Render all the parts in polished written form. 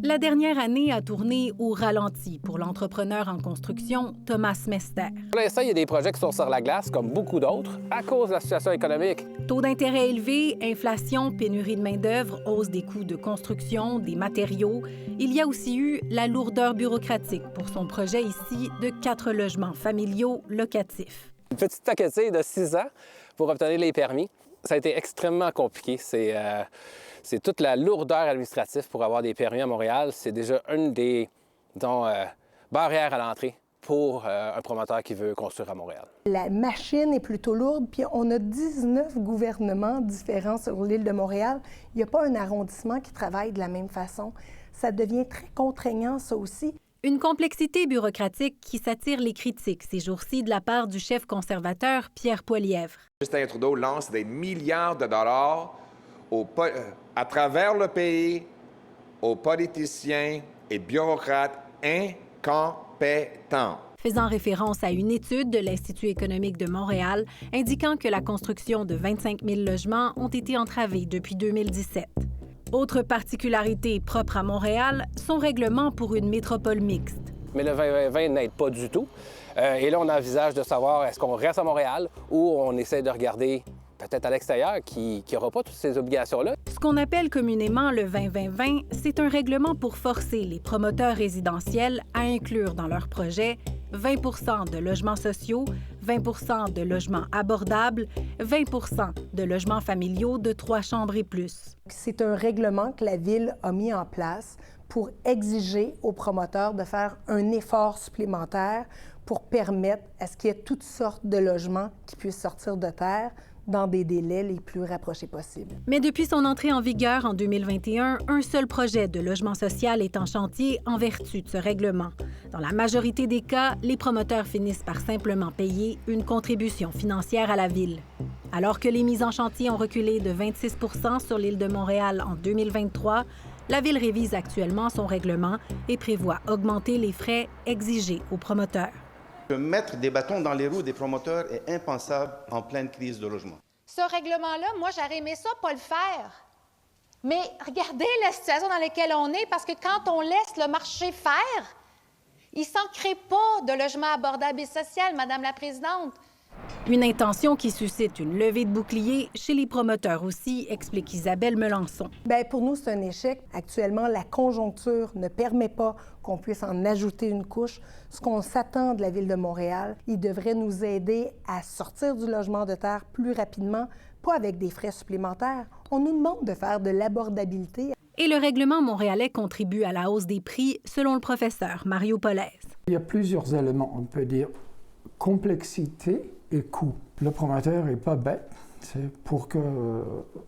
La dernière année a tourné au ralenti pour l'entrepreneur en construction Thomas Mester. Pour l'instant, il y a des projets qui sont sur la glace, comme beaucoup d'autres, à cause de la situation économique. Taux d'intérêt élevé, inflation, pénurie de main-d'œuvre, hausse des coûts de construction, des matériaux. Il y a aussi eu la lourdeur bureaucratique pour son projet ici de 4 logements familiaux locatifs. Une petite taquetée de 6 ans pour obtenir les permis. Ça a été extrêmement compliqué. C'est toute la lourdeur administrative pour avoir des permis à Montréal. C'est déjà une des barrières à l'entrée pour un promoteur qui veut construire à Montréal. La machine est plutôt lourde, puis on a 19 gouvernements différents sur l'île de Montréal. Il n'y a pas un arrondissement qui travaille de la même façon. Ça devient très contraignant, ça aussi. Une complexité bureaucratique qui s'attire les critiques ces jours-ci de la part du chef conservateur Pierre Poilievre. Justin Trudeau lance des milliards de dollars à travers le pays aux politiciens et bureaucrates incompétents. Faisant référence à une étude de l'Institut économique de Montréal indiquant que la construction de 25 000 logements ont été entravés depuis 2017. Autre particularité propre à Montréal, son règlement pour une métropole mixte. Mais le 2020 n'aide pas du tout. Et là, on envisage de savoir est-ce qu'on reste à Montréal ou on essaie de regarder peut-être à l'extérieur qui n'aura pas toutes ces obligations-là. Ce qu'on appelle communément le 20-20-20, c'est un règlement pour forcer les promoteurs résidentiels à inclure dans leurs projets 20 de logements sociaux, 20 de logements abordables, 20 de logements familiaux de 3 chambres et plus. C'est un règlement que la Ville a mis en place pour exiger aux promoteurs de faire un effort supplémentaire pour permettre à ce qu'il y ait toutes sortes de logements qui puissent sortir de terre dans des délais les plus rapprochés possibles. Mais depuis son entrée en vigueur en 2021, un seul projet de logement social est en chantier en vertu de ce règlement. Dans la majorité des cas, les promoteurs finissent par simplement payer une contribution financière à la Ville. Alors que les mises en chantier ont reculé de 26 % sur l'île de Montréal en 2023, la Ville révise actuellement son règlement et prévoit augmenter les frais exigés aux promoteurs. Mettre des bâtons dans les roues des promoteurs est impensable en pleine crise de logement. Ce règlement-là, moi, j'aurais aimé ça pas le faire. Mais regardez la situation dans laquelle on est, parce que quand on laisse le marché faire, il ne s'en crée pas de logement abordable et social, Madame la Présidente. Une intention qui suscite une levée de boucliers chez les promoteurs aussi, explique Isabelle Melançon. Bien, pour nous, c'est un échec. Actuellement, la conjoncture ne permet pas qu'on puisse en ajouter une couche. Ce qu'on s'attend de la Ville de Montréal, il devrait nous aider à sortir du logement de terre plus rapidement, pas avec des frais supplémentaires. On nous demande de faire de l'abordabilité. Et le règlement montréalais contribue à la hausse des prix, selon le professeur Mario Polaise. Il y a plusieurs éléments. On peut dire complexité et coût. Le promoteur n'est pas bête. C'est pour que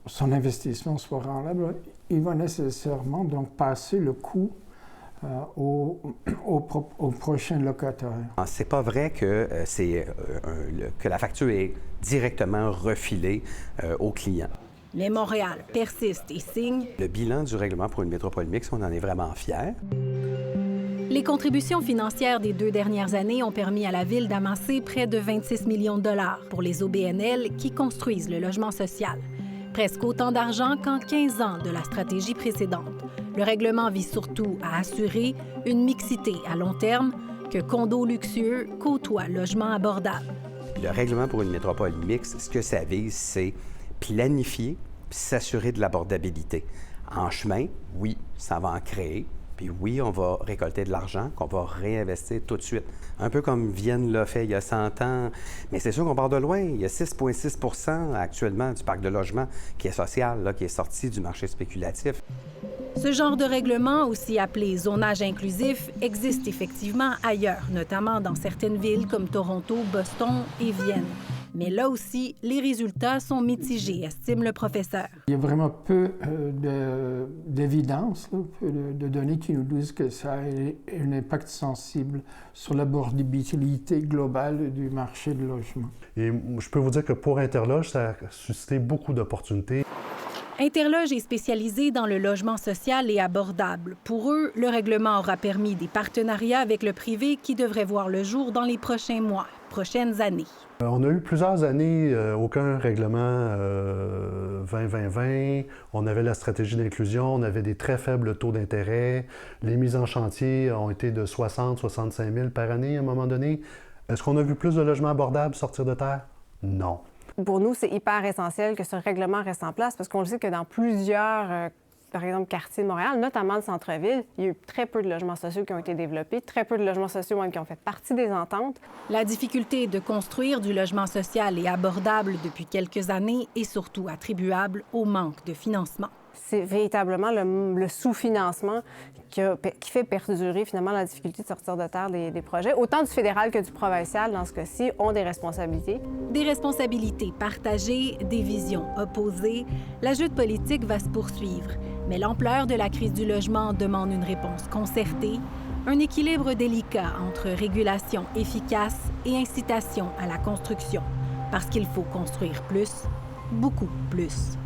son investissement soit rentable, il va nécessairement donc passer le coût au prochain locataire. C'est pas vrai que, que la facture est directement refilée au client. Mais Montréal persiste et signe. Le bilan du règlement pour une métropole mixte, on en est vraiment fiers. Les contributions financières des 2 dernières années ont permis à la Ville d'amasser près de 26 millions de dollars pour les OBNL qui construisent le logement social. Presque autant d'argent qu'en 15 ans de la stratégie précédente. Le règlement vise surtout à assurer une mixité à long terme, que condos luxueux côtoient logements abordables. Le règlement pour une métropole mixte, ce que ça vise, c'est planifier puis s'assurer de l'abordabilité. En chemin, oui, ça va en créer. Puis oui, on va récolter de l'argent qu'on va réinvestir tout de suite. Un peu comme Vienne l'a fait il y a 100 ans. Mais c'est sûr qu'on part de loin. Il y a 6,6 % actuellement du parc de logement qui est social, là, qui est sorti du marché spéculatif. Ce genre de règlement, aussi appelé zonage inclusif, existe effectivement ailleurs, notamment dans certaines villes comme Toronto, Boston et Vienne. Mais là aussi, les résultats sont mitigés, estime le professeur. Il y a vraiment peu d'évidence, peu de données qui nous disent que ça a un impact sensible sur l'abordabilité globale du marché du logement. Et je peux vous dire que pour Interloge, ça a suscité beaucoup d'opportunités. Interloge est spécialisé dans le logement social et abordable. Pour eux, le règlement aura permis des partenariats avec le privé qui devraient voir le jour dans les prochains mois, prochaines années. On a eu plusieurs années aucun règlement 20-20-20. On avait la stratégie d'inclusion, on avait des très faibles taux d'intérêt. Les mises en chantier ont été de 60-65 000 par année à un moment donné. Est-ce qu'on a vu plus de logements abordables sortir de terre? Non. Pour nous, c'est hyper essentiel que ce règlement reste en place parce qu'on le sait que dans plusieurs, par exemple, quartiers de Montréal, notamment le centre-ville, il y a eu très peu de logements sociaux qui ont été développés, très peu de logements sociaux même qui ont fait partie des ententes. La difficulté de construire du logement social et abordable depuis quelques années est surtout attribuable au manque de financement. C'est véritablement le sous-financement qui fait perdurer finalement la difficulté de sortir de terre des projets. Autant du fédéral que du provincial, dans ce cas-ci, ont des responsabilités. Des responsabilités partagées, des visions opposées. La lutte politique va se poursuivre, mais l'ampleur de la crise du logement demande une réponse concertée, un équilibre délicat entre régulation efficace et incitation à la construction, parce qu'il faut construire plus, beaucoup plus.